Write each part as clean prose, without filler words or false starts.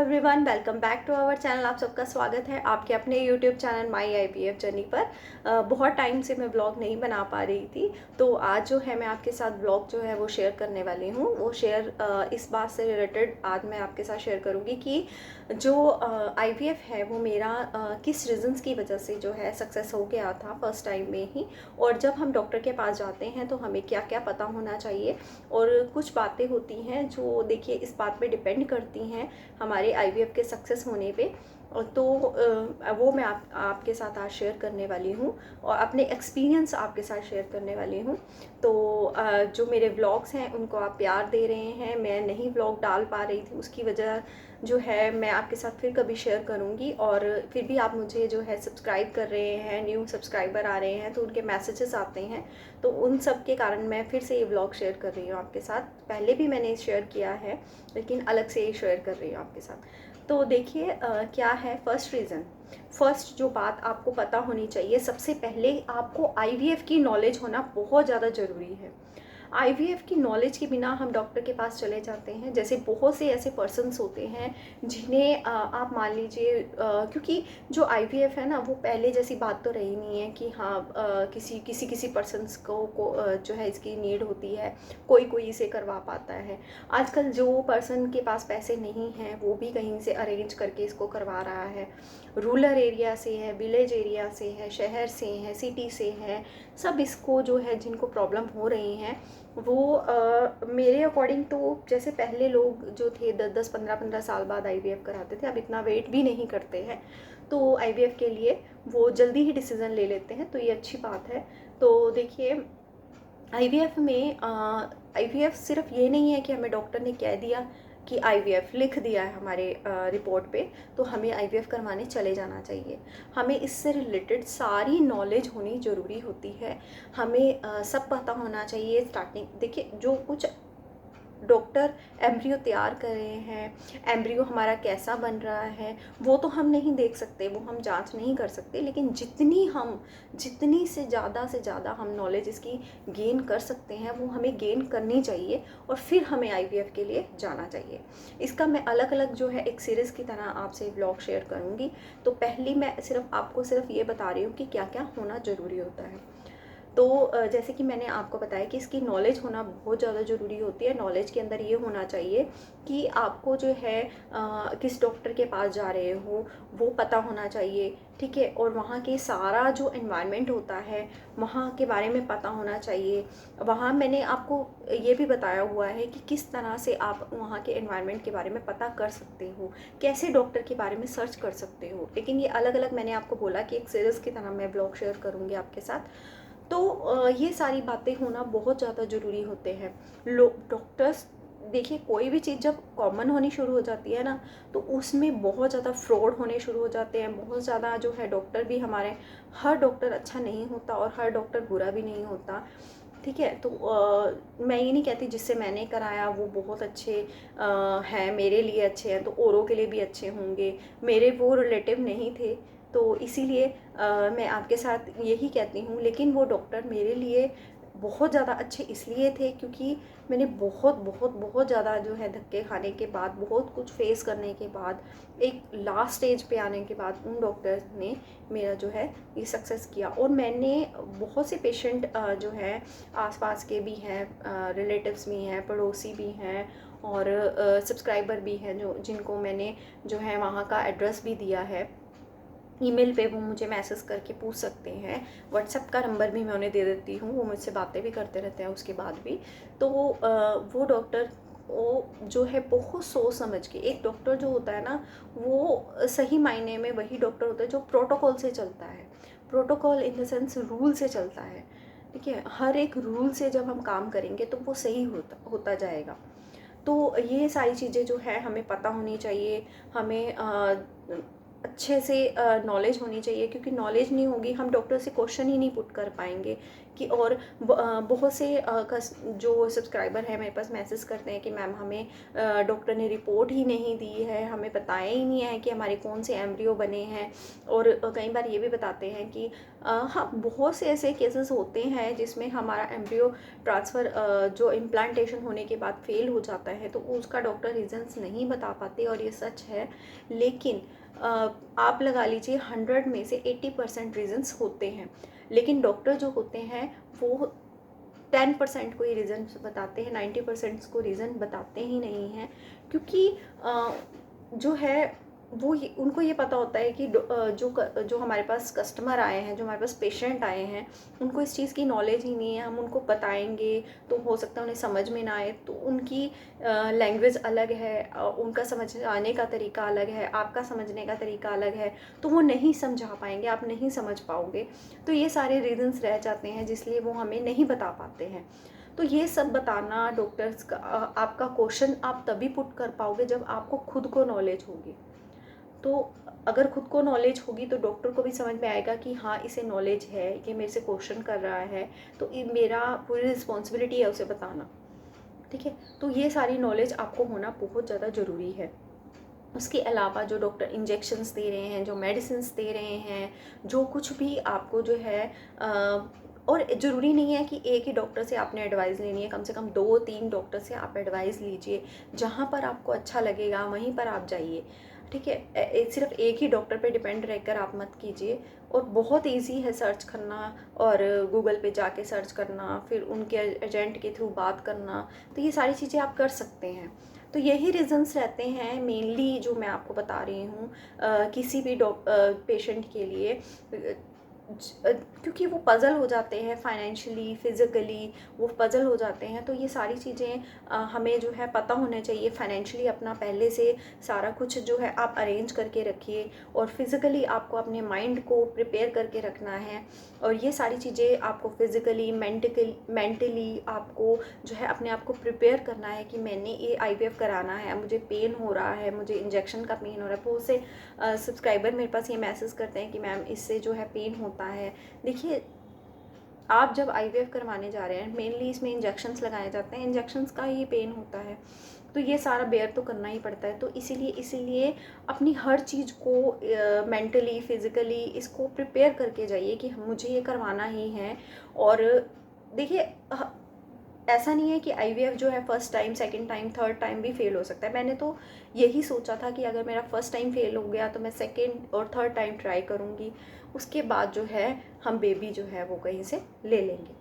Everyone, welcome back to our channel. आप सबका स्वागत है आपके अपने YouTube channel my IVF journey पर। बहुत टाइम से मैं ब्लॉग नहीं बना पा रही थी, तो आज जो है मैं आपके साथ ब्लॉग जो है वो शेयर करने वाली हूँ। वो शेयर इस बात से रिलेटेड आज मैं आपके साथ शेयर करूँगी कि जो आईवीएफ है वो मेरा किस रीज़न्स की वजह से जो है सक्सेस हो गया था फर्स्ट टाइम में ही। और जब हम डॉक्टर के पास जाते हैं तो हमें क्या क्या पता होना चाहिए, और कुछ बातें होती हैं जो देखिए इस बात पे डिपेंड करती हैं हमारे आईवीएफ के सक्सेस होने पे। तो वो मैं आपके साथ आज शेयर करने वाली हूँ और अपने एक्सपीरियंस आपके साथ शेयर करने वाली हूँ। तो जो मेरे व्लॉग्स हैं उनको आप प्यार दे रहे हैं, मैं नहीं व्लॉग डाल पा रही थी उसकी वजह जो है मैं आपके साथ फिर कभी शेयर करूँगी। और फिर भी आप मुझे जो है सब्सक्राइब कर रहे हैं, न्यू सब्सक्राइबर आ रहे हैं तो उनके मैसेजेस आते हैं, तो उन सब के कारण मैं फिर से ये व्लॉग शेयर कर रही हूँ आपके साथ। पहले भी मैंने शेयर किया है लेकिन अलग से ही शेयर कर रही हूँ आपके साथ। तो देखिए क्या है फर्स्ट जो बात आपको पता होनी चाहिए, सबसे पहले आपको आईवीएफ की नॉलेज होना बहुत ज़्यादा ज़रूरी है। आईवीएफ की नॉलेज के बिना हम डॉक्टर के पास चले जाते हैं। जैसे बहुत से ऐसे पर्सन्स होते हैं जिन्हें आप मान लीजिए, क्योंकि जो आईवीएफ है ना वो पहले जैसी बात तो रही नहीं है कि हाँ किसी पर्सन्स को जो है इसकी नीड होती है, कोई कोई इसे करवा पाता है। आजकल जो पर्सन के पास पैसे नहीं हैं वो भी कहीं से अरेंज करके इसको करवा रहा है। रूरल एरिया से है, विलेज एरिया से है, शहर से है, सिटी से है, सब इसको जो है जिनको प्रॉब्लम हो रही हैं वो मेरे अकॉर्डिंग तो जैसे पहले लोग जो थे 10-10 15-15 साल बाद आईवीएफ कराते थे, अब इतना वेट भी नहीं करते हैं। तो आईवीएफ के लिए वो जल्दी ही डिसीज़न ले लेते हैं, तो ये अच्छी बात है। तो देखिए आईवीएफ सिर्फ ये नहीं है कि हमें डॉक्टर ने कह दिया कि आईवीएफ लिख दिया है हमारे रिपोर्ट पे तो हमें आईवीएफ करवाने चले जाना चाहिए। हमें इससे रिलेटेड सारी नॉलेज होनी ज़रूरी होती है। हमें सब पता होना चाहिए। स्टार्टिंग देखिए, जो कुछ डॉक्टर एम्ब्रियो तैयार कर रहे हैं, एम्ब्रियो हमारा कैसा बन रहा है वो तो हम नहीं देख सकते, वो हम जांच नहीं कर सकते, लेकिन जितनी से ज़्यादा हम नॉलेज इसकी गेन कर सकते हैं वो हमें गेन करनी चाहिए, और फिर हमें आईवीएफ के लिए जाना चाहिए। इसका मैं अलग अलग जो है एक सीरीज़ की तरह आपसे ब्लॉग शेयर करूँगी। तो पहली मैं आपको सिर्फ ये बता रही हूँ कि क्या क्या होना ज़रूरी होता है। तो जैसे कि मैंने आपको बताया कि इसकी नॉलेज होना बहुत ज़्यादा ज़रूरी होती है। नॉलेज के अंदर ये होना चाहिए कि आपको जो है किस डॉक्टर के पास जा रहे हो वो पता होना चाहिए, ठीक है। और वहाँ के सारा जो एनवायरनमेंट होता है वहाँ के बारे में पता होना चाहिए। वहाँ मैंने आपको ये भी बताया हुआ है कि किस तरह से आप वहाँ के एनवायरनमेंट के बारे में पता कर सकते हो, कैसे डॉक्टर के बारे में सर्च कर सकते हो। लेकिन ये अलग अलग मैंने आपको बोला कि एक सीरीज़ की तरह मैं ब्लॉग शेयर करूँगी आपके साथ। तो ये सारी बातें होना बहुत ज़्यादा ज़रूरी होते हैं। डॉक्टर्स देखिए, कोई भी चीज़ जब कॉमन होनी शुरू हो जाती है ना तो उसमें बहुत ज़्यादा फ्रॉड होने शुरू हो जाते हैं। बहुत ज़्यादा जो है डॉक्टर भी हमारे, हर डॉक्टर अच्छा नहीं होता और हर डॉक्टर बुरा भी नहीं होता, ठीक है। तो मैं ये नहीं कहती जिससे मैंने कराया वो बहुत अच्छे हैं, मेरे लिए अच्छे हैं तो औरों के लिए भी अच्छे होंगे। मेरे वो रिलेटिव नहीं थे तो इसीलिए मैं आपके साथ यही कहती हूँ। लेकिन वो डॉक्टर मेरे लिए बहुत ज़्यादा अच्छे इसलिए थे क्योंकि मैंने बहुत ज़्यादा जो है धक्के खाने के बाद, बहुत कुछ फेस करने के बाद, एक लास्ट स्टेज पे आने के बाद उन डॉक्टर्स ने मेरा जो है ये सक्सेस किया। और मैंने बहुत से पेशेंट जो हैं आसपास के भी हैं, रिलेटिव्स भी हैं, पड़ोसी भी हैं, और सब्सक्राइबर भी हैं जो जिनको मैंने जो है वहाँ का एड्रेस भी दिया है। ईमेल पे वो मुझे मैसेज करके पूछ सकते हैं, व्हाट्सएप का नंबर भी मैं उन्हें दे देती हूँ, वो मुझसे बातें भी करते रहते हैं उसके बाद भी। तो वो डॉक्टर वो जो है बहुत सोच समझ के, एक डॉक्टर जो होता है ना वो सही मायने में वही डॉक्टर होता है जो प्रोटोकॉल से चलता है। Protocol in the sense rule से चलता है, ठीक है। हर एक रूल से जब हम काम करेंगे तो वो सही होता जाएगा। तो ये सारी चीज़ें जो है हमें पता होनी चाहिए। हमें अच्छे से नॉलेज होनी चाहिए, क्योंकि नॉलेज नहीं होगी हम डॉक्टर से क्वेश्चन ही नहीं पुट कर पाएंगे कि। और बहुत से जो सब्सक्राइबर हैं मेरे पास मैसेज करते हैं कि मैम हमें डॉक्टर ने रिपोर्ट ही नहीं दी है, हमें बताया ही नहीं है कि हमारे कौन से एम्ब्रियो बने हैं। और कई बार ये भी बताते हैं कि हाँ, बहुत से ऐसे केसेस होते हैं जिसमें हमारा एम्ब्रियो ट्रांसफ़र जो इम्प्लांटेशन होने के बाद फेल हो जाता है, तो उसका डॉक्टर रीजंस नहीं बता पाते, और ये सच है। लेकिन आप लगा लीजिए 100 में से 80% रीजंस होते हैं, लेकिन डॉक्टर जो होते हैं वो 10% को ही रीज़न बताते हैं, 90% को रीज़न बताते ही नहीं हैं। क्योंकि जो है वो उनको ये पता होता है कि जो हमारे पास कस्टमर आए हैं, जो हमारे पास पेशेंट आए हैं, उनको इस चीज़ की नॉलेज ही नहीं है। हम उनको बताएंगे तो हो सकता है उन्हें समझ में ना आए, तो उनकी लैंग्वेज अलग है, उनका समझ आने का तरीका अलग है, आपका समझने का तरीका अलग है, तो वो नहीं समझा पाएंगे, आप नहीं समझ पाओगे। तो ये सारे रीजंस रह जाते हैं जिसलिए वो हमें नहीं बता पाते हैं। तो ये सब बताना डॉक्टर्स का आपका क्वेश्चन आप तभी पुट कर पाओगे जब आपको खुद को नॉलेज होगी। तो अगर खुद को नॉलेज होगी तो डॉक्टर को भी समझ में आएगा कि हाँ, इसे नॉलेज है, ये मेरे से क्वेश्चन कर रहा है, तो ये मेरा पूरी रिस्पॉन्सिबिलिटी है उसे बताना। ठीक है, तो ये सारी नॉलेज आपको होना बहुत ज़्यादा ज़रूरी है। उसके अलावा जो डॉक्टर इंजेक्शन्स दे रहे हैं, जो मेडिसिन्स दे रहे हैं, जो कुछ भी आपको जो है और ज़रूरी नहीं है कि एक ही डॉक्टर से आपने एडवाइस लेनी है, कम से कम 2-3 डॉक्टर से आप एडवाइस लीजिए। जहाँ पर आपको अच्छा लगेगा वहीं पर आप जाइए। ठीक है, सिर्फ एक ही डॉक्टर पे डिपेंड रहकर आप मत कीजिए। और बहुत इजी है सर्च करना, और गूगल पे जाके सर्च करना, फिर उनके एजेंट के थ्रू बात करना, तो ये सारी चीज़ें आप कर सकते हैं। तो यही रीज़न्स रहते हैं मेनली जो मैं आपको बता रही हूँ किसी भी पेशेंट के लिए, क्योंकि वो पज़ल हो जाते हैं फाइनेंशियली, फ़िज़िकली वो पज़ल हो जाते हैं। तो ये सारी चीज़ें हमें जो है पता होना चाहिए। फाइनेंशियली अपना पहले से सारा कुछ जो है आप अरेंज करके रखिए, और फिज़िकली आपको अपने माइंड को प्रिपेयर करके रखना है। और ये सारी चीज़ें आपको फिज़िकली मेंटली आपको जो है अपने आप को प्रिपेयर करना है कि मैंने ये IVF कराना है, मुझे पेन हो रहा है, मुझे इंजेक्शन का पेन हो रहा है। बहुत से सब्सक्राइबर मेरे पास ये मैसेज करते हैं कि मैम इससे जो है पेन होता है। देखिए, आप जब IVF करवाने जा रहे हैं, मेनली इसमें इंजेक्शन्स लगाए जाते हैं, इंजेक्शन्स का ही पेन होता है, तो ये सारा बेयर तो करना ही पड़ता है। तो इसीलिए अपनी हर चीज़ को मेंटली, फिज़िकली इसको प्रिपेयर करके जाइए कि मुझे ये करवाना ही है। और देखिए, ऐसा नहीं है कि IVF जो है first time, second time, third time भी फेल हो सकता है। मैंने तो यही सोचा था कि अगर मेरा फर्स्ट टाइम फेल हो गया तो मैं सेकंड और थर्ड टाइम ट्राई करूँगी, उसके बाद जो है हम बेबी जो है वो कहीं से ले लेंगे।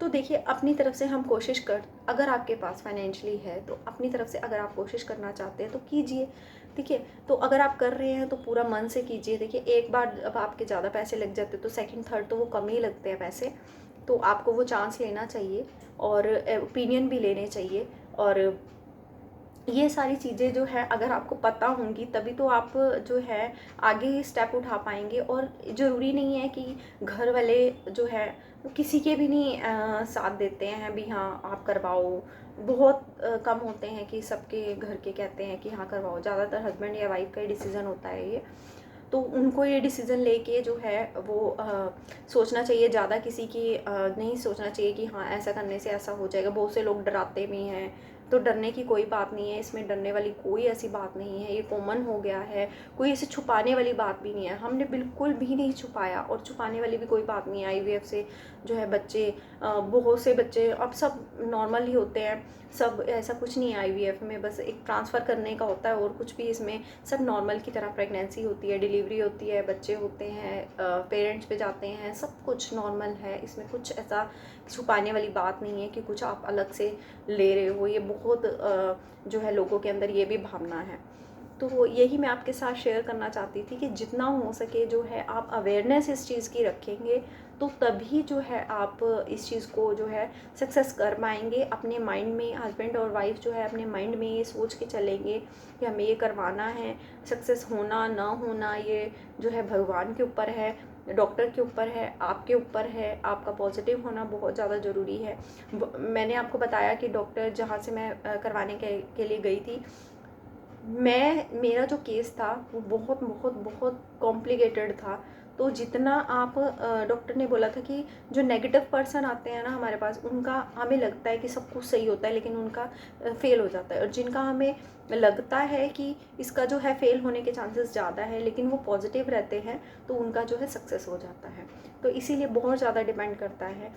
तो देखिए, अपनी तरफ से हम कोशिश कर, अगर आपके पास फाइनेंशियली है तो अपनी तरफ से अगर आप कोशिश करना चाहते हैं तो कीजिए। ठीक है, तो अगर आप कर रहे हैं तो पूरा मन से कीजिए। देखिए, एक बार अब आपके ज़्यादा पैसे लग जाते तो सेकंड थर्ड तो वो कम ही लगते हैं पैसे, तो आपको वो चांस लेना चाहिए और ओपिनियन भी लेने चाहिए। और ये सारी चीज़ें जो है अगर आपको पता होंगी तभी तो आप जो है आगे स्टेप उठा पाएंगे। और ज़रूरी नहीं है कि घर वाले जो है वो किसी के भी नहीं साथ देते हैं भी हाँ आप करवाओ। बहुत कम होते हैं कि सबके घर के कहते हैं कि हाँ करवाओ, ज़्यादातर हस्बैंड या वाइफ का ही डिसीज़न होता है ये। तो उनको ये डिसीज़न लेके जो है वो सोचना चाहिए, ज़्यादा किसी की नहीं सोचना चाहिए कि हाँ ऐसा करने से ऐसा हो जाएगा। बहुत से लोग डराते भी हैं, तो डरने की कोई बात नहीं है, इसमें डरने वाली कोई ऐसी बात नहीं है, ये कॉमन हो गया है। कोई इसे छुपाने वाली बात भी नहीं है, हमने बिल्कुल भी नहीं छुपाया, और छुपाने वाली भी कोई बात नहीं है। IVF से जो है बच्चे, बहुत से बच्चे अब सब नॉर्मल ही होते हैं, सब ऐसा कुछ नहीं है। IVF में बस एक ट्रांसफ़र करने का होता है, और कुछ भी इसमें सब नॉर्मल की तरह प्रेगनेंसी होती है, डिलीवरी होती है, बच्चे होते हैं, पेरेंट्स पे जाते हैं, सब कुछ नॉर्मल है। इसमें कुछ ऐसा छुपाने वाली बात नहीं है कि कुछ आप अलग से ले रहे हो। ये बहुत जो है लोगों के अंदर ये भी भावना है। तो यही मैं आपके साथ शेयर करना चाहती थी कि जितना हो सके जो है आप अवेयरनेस इस चीज़ की रखेंगे तो तभी जो है आप इस चीज़ को जो है सक्सेस कर पाएंगे। अपने माइंड में हस्बैंड और वाइफ जो है अपने माइंड में ये सोच के चलेंगे कि हमें ये करवाना है। सक्सेस होना ना होना ये जो है भगवान के ऊपर है, डॉक्टर के ऊपर है, आपके ऊपर है। आपका पॉजिटिव होना बहुत ज़्यादा ज़रूरी है। मैंने आपको बताया कि डॉक्टर जहाँ से मैं करवाने के लिए गई थी, मेरा जो केस था वो बहुत बहुत बहुत कॉम्प्लिकेटेड था। तो जितना आप डॉक्टर ने बोला था कि जो नेगेटिव पर्सन आते हैं ना हमारे पास, उनका हमें लगता है कि सब कुछ सही होता है, लेकिन उनका फेल हो जाता है। और जिनका हमें लगता है कि इसका जो है फेल होने के चांसेस ज़्यादा है, लेकिन वो पॉजिटिव रहते हैं, तो उनका जो है सक्सेस हो जाता है। तो इसीलिए बहुत ज़्यादा डिपेंड करता है,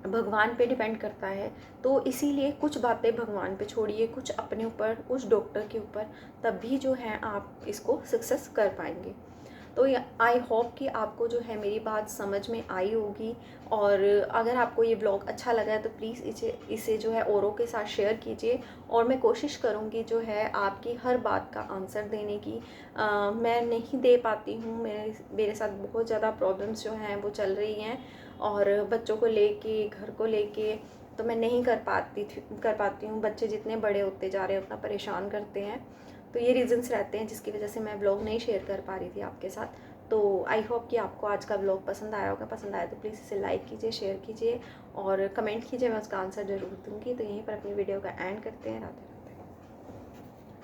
भगवान पे डिपेंड करता है। तो इसीलिए कुछ बातें भगवान पे छोड़िए, कुछ अपने ऊपर, कुछ डॉक्टर के ऊपर, तभी जो है आप इसको सक्सेस कर पाएंगे। तो आई होप कि आपको जो है मेरी बात समझ में आई होगी। और अगर आपको ये ब्लॉग अच्छा लगा है तो प्लीज़ इसे जो है औरों के साथ शेयर कीजिए। और मैं कोशिश करूँगी जो है आपकी हर बात का आंसर देने की। मैं नहीं दे पाती हूँ, मेरे साथ बहुत ज़्यादा प्रॉब्लम्स जो हैं वो चल रही हैं, और बच्चों को लेके, घर को लेके, तो मैं नहीं कर पाती हूँ। बच्चे जितने बड़े होते जा रहे हैं उतना परेशान करते हैं। तो ये रीज़न्स रहते हैं जिसकी वजह से मैं ब्लॉग नहीं शेयर कर पा रही थी आपके साथ। तो आई होप कि आपको आज का ब्लॉग पसंद आया होगा। पसंद आया तो प्लीज़ इसे लाइक कीजिए, शेयर कीजिए और कमेंट कीजिए, मैं उसका आंसर ज़रूर दूँगी। तो यहीं पर अपनी वीडियो का एंड करते हैं। राधे राधे।